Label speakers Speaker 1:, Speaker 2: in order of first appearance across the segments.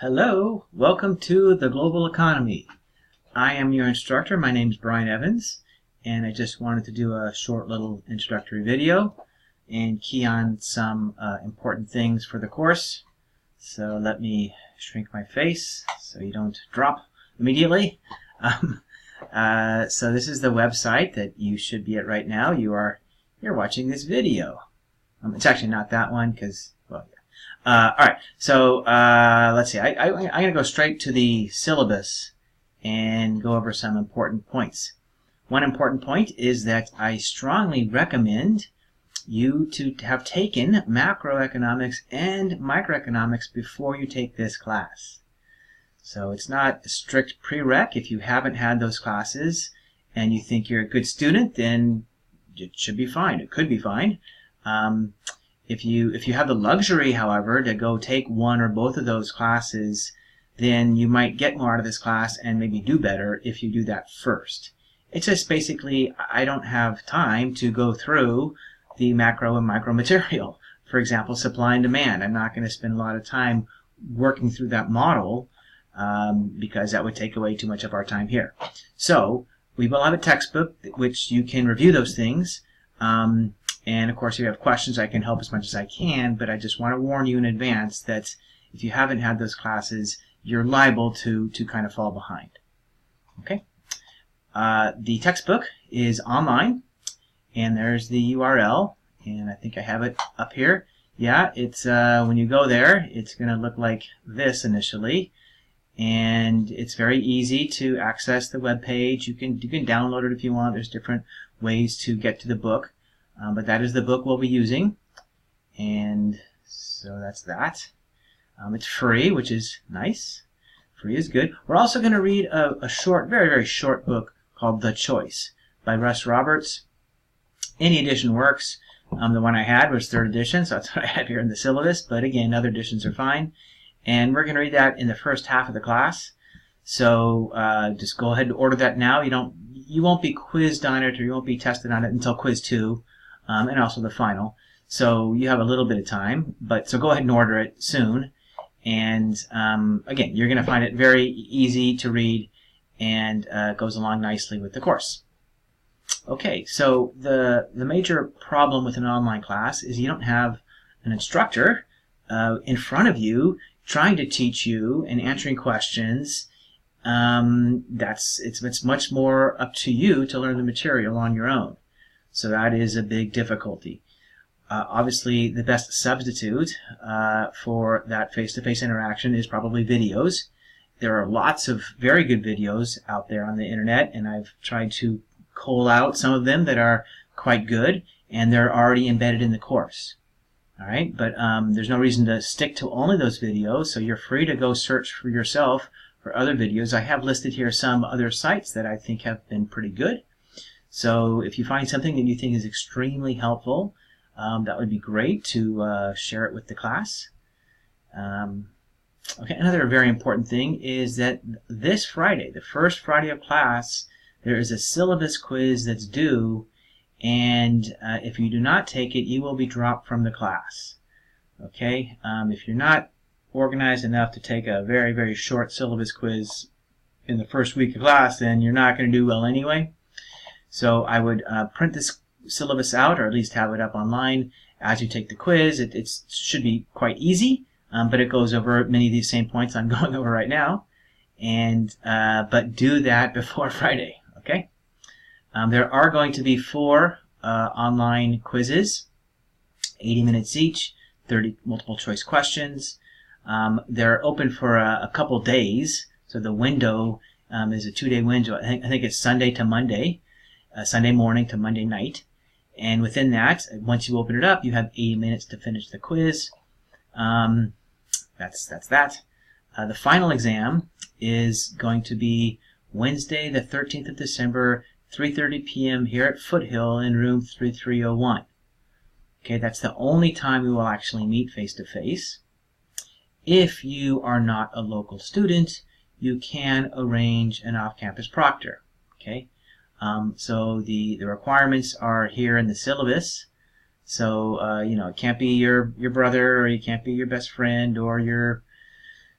Speaker 1: Hello, welcome to the Global Economy. I am your instructor. My name is Brian Evans, and I just wanted to do a short little introductory video and key on some important things for the course. So let me shrink my face so you don't drop immediately. So this is the website that you should be at right now. You're watching this video. It's actually not that one because, well, yeah. All right, so let's see. I'm going to go straight to the syllabus and go over some important points. One important point is that I strongly recommend you to have taken macroeconomics and microeconomics before you take this class. So it's not a strict prereq. If you haven't had those classes and you think you're a good student, then it should be fine. It could be fine. If you have the luxury, however, to go take one or both of those classes, then you might get more out of this class and maybe do better if you do that first. It's just basically, I don't have time to go through the macro and micro material. For example, supply and demand. I'm not going to spend a lot of time working through that model because that would take away too much of our time here. So we will have a textbook which you can review those things. And of course, if you have questions, I can help as much as I can, but I just want to warn you in advance that if you haven't had those classes, you're liable to kind of fall behind. Okay? The textbook is online, and there's the URL, and I think I have it up here. Yeah, it's when you go there, it's going to look like this initially, and it's very easy to access the web page. You can download it if you want. There's different ways to get to the book. But that is the book we'll be using, and so that's that. It's free, which is nice. Free is good. We're also going to read a short, very, very short book called The Choice by Russ Roberts. Any edition works. The one I had was 3rd edition, so that's what I have here in the syllabus, but again, other editions are fine. And we're going to read that in the first half of the class. So just go ahead and order that now. You won't be quizzed on it, or you won't be tested on it until quiz 2. And also the final. So you have a little bit of time, so go ahead and order it soon. And again, you're going to find it very easy to read, and goes along nicely with the course. Okay, so the major problem with an online class is you don't have an instructor in front of you trying to teach you and answering questions. It's much more up to you to learn the material on your own. So that is a big difficulty. Obviously, the best substitute for that face-to-face interaction is probably videos. There are lots of very good videos out there on the internet, and I've tried to cull out some of them that are quite good, and they're already embedded in the course. All right, but there's no reason to stick to only those videos, so you're free to go search for yourself for other videos. I have listed here some other sites that I think have been pretty good. So if you find something that you think is extremely helpful, that would be great to share it with the class. Okay, another very important thing is that this Friday, the first Friday of class, there is a syllabus quiz that's due, and if you do not take it, you will be dropped from the class. Okay, if you're not organized enough to take a very, very short syllabus quiz in the first week of class, then you're not going to do well anyway. So I would print this syllabus out, or at least have it up online as you take the quiz. It should be quite easy, but it goes over many of these same points I'm going over right now. But do that before Friday, okay? There are going to be 4 online quizzes, 80 minutes each, 30 multiple choice questions. They're open for a couple days, so the window is a 2-day window. I think it's Sunday to Monday. Sunday morning to Monday night, and within that, once you open it up, you have 80 minutes to finish the quiz. That's that. The final exam is going to be Wednesday, the 13th of December, 3:30 p.m. here at Foothill in room 3301. Okay, that's the only time we will actually meet face to face. If you are not a local student, you can arrange an off-campus proctor. Okay. So the requirements are here in the syllabus. So, it can't be your brother, or you can't be your best friend, or your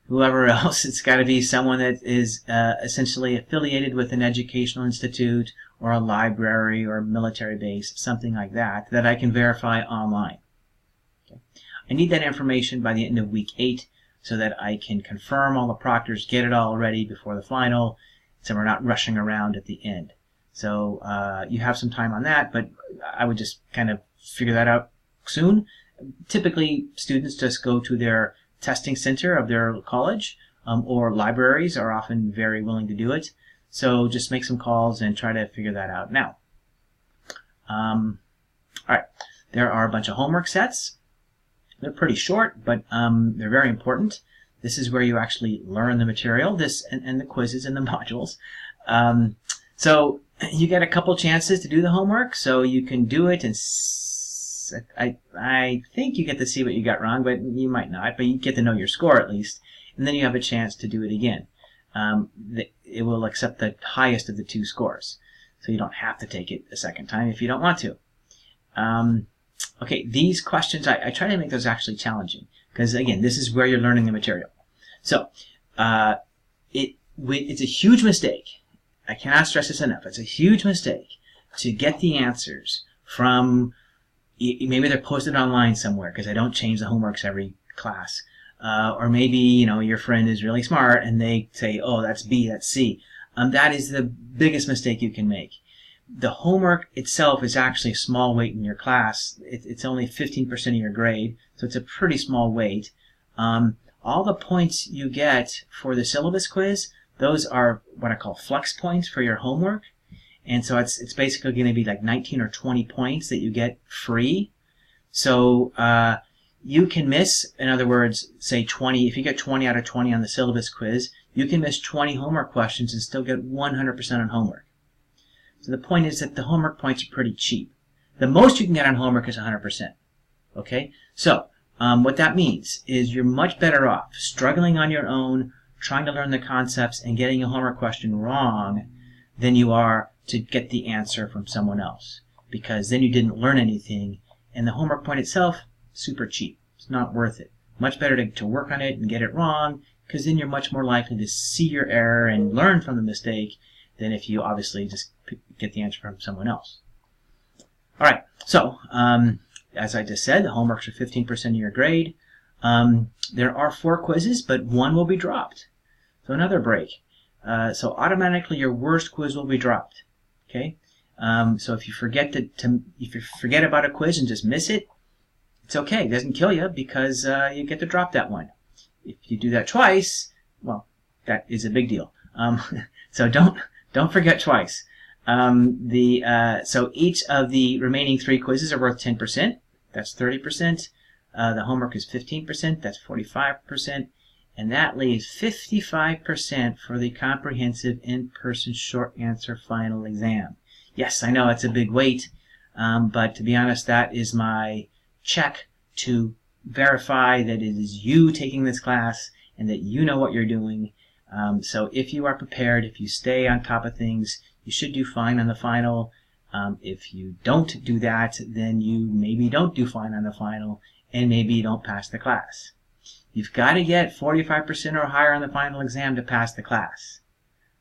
Speaker 1: whoever else. It's got to be someone that is essentially affiliated with an educational institute or a library or military base, something like that, that I can verify online. Okay. I need that information by the end of week 8 so that I can confirm all the proctors, get it all ready before the final, so we're not rushing around at the end. So you have some time on that, but I would just kind of figure that out soon. Typically, students just go to their testing center of their college, or libraries are often very willing to do it. So just make some calls and try to figure that out now. All right, there are a bunch of homework sets. They're pretty short, but they're very important. This is where you actually learn the material, this and the quizzes and the modules. So you get a couple chances to do the homework, so you can do it, and I think you get to see what you got wrong, but you might not, but you get to know your score at least, and then you have a chance to do it again. It will accept the highest of the 2 scores, so you don't have to take it a second time if you don't want to. Okay, these questions, I try to make those actually challenging, because again, this is where you're learning the material. So, it's a huge mistake. I cannot stress this enough. It's a huge mistake to get the answers from, maybe they're posted online somewhere, because I don't change the homeworks every class. Or maybe, your friend is really smart and they say, oh, that's B, that's C. That is the biggest mistake you can make. The homework itself is actually a small weight in your class. It's only 15% of your grade, so it's a pretty small weight. All the points you get for the syllabus quiz, those are what I call flex points for your homework. And so it's basically going to be like 19 or 20 points that you get free. So you can miss, in other words, say 20, if you get 20 out of 20 on the syllabus quiz, you can miss 20 homework questions and still get 100% on homework. So the point is that the homework points are pretty cheap. The most you can get on homework is 100%. Okay? So what that means is you're much better off struggling on your own, trying to learn the concepts and getting a homework question wrong than you are to get the answer from someone else. Because then you didn't learn anything, and the homework point itself, super cheap. It's not worth it. Much better to work on it and get it wrong, because then you're much more likely to see your error and learn from the mistake than if you obviously just get the answer from someone else. All right, so as I just said, the homeworks are 15% of your grade. There are 4 quizzes, but 1 will be dropped. So another break. So automatically your worst quiz will be dropped. Okay. So if you forget if you forget about a quiz and just miss it, it's okay. It doesn't kill you because you get to drop that one. If you do that twice, well, that is a big deal. So don't forget twice. So each of the remaining 3 quizzes are worth 10%. That's 30%. The homework is 15%. That's 45%. And that leaves 55% for the comprehensive in-person short answer final exam. Yes, I know it's a big weight, but to be honest, that is my check to verify that it is you taking this class and that you know what you're doing. So if you are prepared, if you stay on top of things, you should do fine on the final. If you don't do that, then you maybe don't do fine on the final, and maybe you don't pass the class. You've got to get 45% or higher on the final exam to pass the class.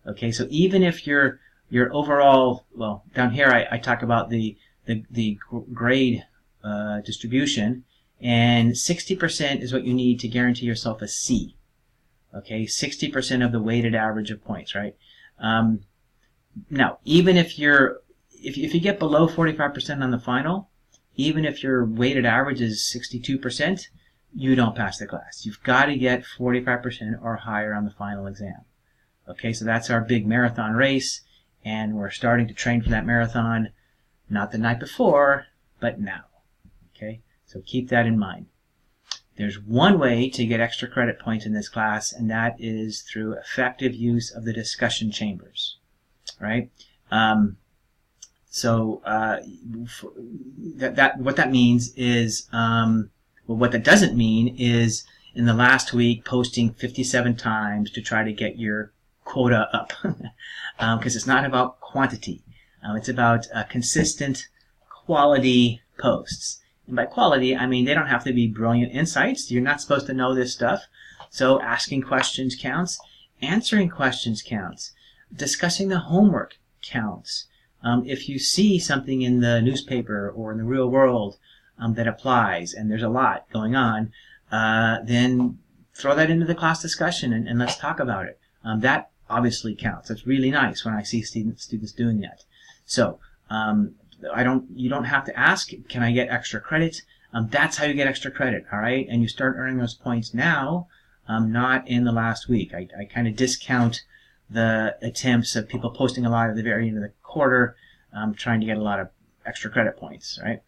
Speaker 1: Okay, so even if your overall, well, down here I talk about the grade distribution, and 60% is what you need to guarantee yourself a C. Okay, 60% of the weighted average of points, right? Now, even if you get below 45% on the final, even if your weighted average is 62%, you don't pass the class. You've got to get 45% or higher on the final exam. Okay, so that's our big marathon race, and we're starting to train for that marathon, not the night before, but now. Okay, so keep that in mind. There's one way to get extra credit points in this class, and that is through effective use of the discussion chambers. Right? What that means is, well, what that doesn't mean is in the last week posting 57 times to try to get your quota up, because it's not about quantity. It's about consistent quality posts. And by quality, I mean they don't have to be brilliant insights. You're not supposed to know this stuff, So asking questions counts, answering questions counts, discussing the homework counts. If you see something in the newspaper or in the real world that applies, and there's a lot going on, then throw that into the class discussion and let's talk about it. That obviously counts. It's really nice when I see students doing that. So you don't have to ask, can I get extra credit? That's how you get extra credit, all right? And you start earning those points now, not in the last week. I kind of discount the attempts of people posting a lot at the very end of the quarter, trying to get a lot of extra credit points, right?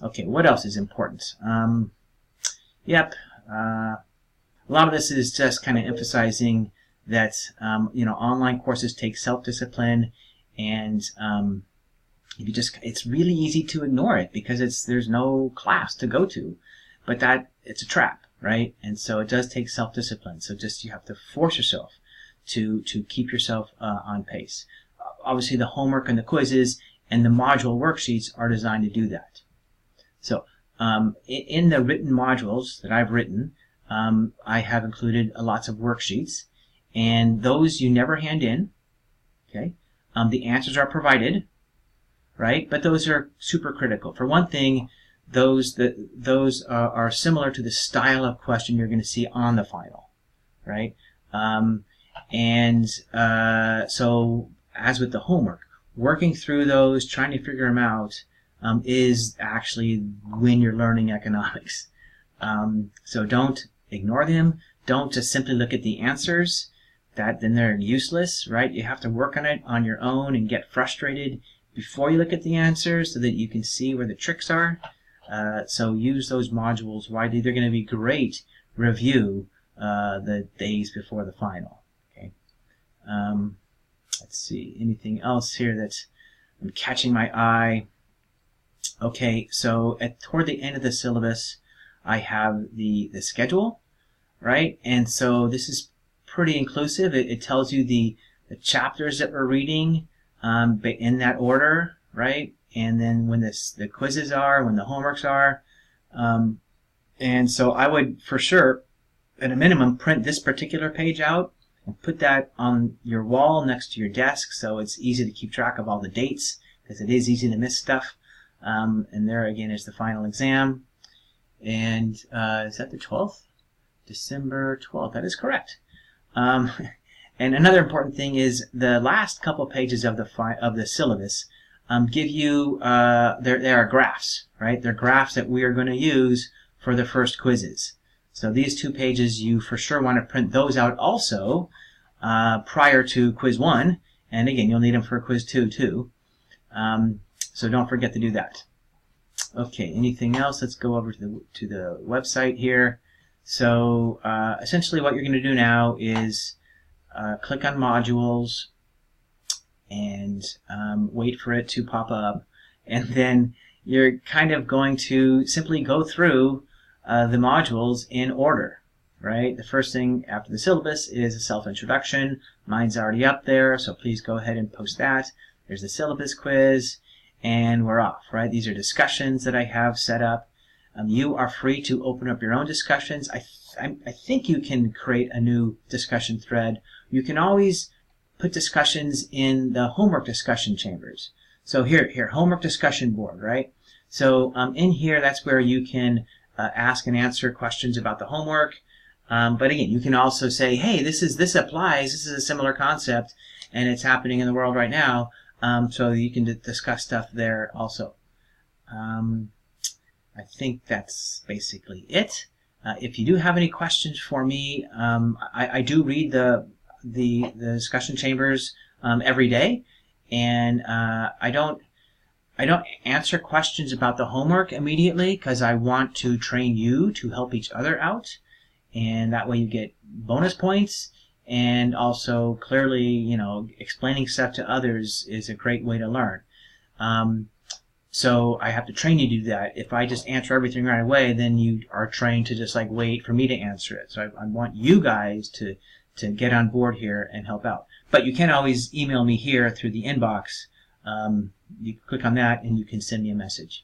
Speaker 1: Okay, what else is important? A lot of this is just kind of emphasizing that online courses take self-discipline, and it's really easy to ignore it because there's no class to go to, but it's a trap, right? And so it does take self-discipline. So you have to force yourself to keep yourself on pace. Obviously, the homework and the quizzes and the module worksheets are designed to do that. So in the written modules that I've written, I have included lots of worksheets, and those you never hand in. Okay, the answers are provided, right? But those are super critical. For one thing, those are similar to the style of question you're going to see on the final, right? So as with the homework, working through those, trying to figure them out, is actually when you're learning economics. So don't ignore them. Don't just simply look at the answers. Then they're useless, right? You have to work on it on your own and get frustrated before you look at the answers so that you can see where the tricks are. So use those modules widely. They're going to be great review the days before the final. Okay. Let's see. Anything else here that's catching my eye? Okay, so toward the end of the syllabus, I have the schedule, right? And so this is pretty inclusive. It tells you the chapters that we're reading in that order, right? And then when the quizzes are, when the homeworks are. And so I would, for sure, at a minimum, print this particular page out and put that on your wall next to your desk so it's easy to keep track of all the dates, because it is easy to miss stuff. And there again is the final exam. And is that the 12th? December 12th. That is correct. And another important thing is the last couple pages of the syllabus give you there are graphs, right? They're graphs that we are going to use for the first quizzes. So these 2 pages, you for sure want to print those out also prior to quiz 1, and again you'll need them for quiz 2 too. So don't forget to do that. Okay, anything else? Let's go over to the website here. So essentially what you're going to do now is click on modules and wait for it to pop up, and then you're kind of going to simply go through the modules in order, right? The first thing after the syllabus is a self-introduction. Mine's already up there, so please go ahead and post that. There's the syllabus quiz, and we're off, right? These are discussions that I have set up. You are free to open up your own discussions. I think you can create a new discussion thread. You can always put discussions in the homework discussion chambers. So here, homework discussion board, right? So in here, that's where you can ask and answer questions about the homework. But again, you can also say, hey, this applies. This is a similar concept, and it's happening in the world right now. So you can discuss stuff there also. I think that's basically it. If you do have any questions for me, I do read the discussion chambers every day, and I don't answer questions about the homework immediately because I want to train you to help each other out, and that way you get bonus points. And also, clearly, explaining stuff to others is a great way to learn. So I have to train you to do that. If I just answer everything right away, then you are trained to just wait for me to answer it. So I want you guys to get on board here and help out. But you can always email me here through the inbox. You click on that and you can send me a message.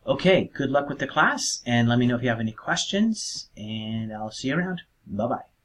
Speaker 1: Okay, good luck with the class, and let me know if you have any questions, and I'll see you around. Bye-bye.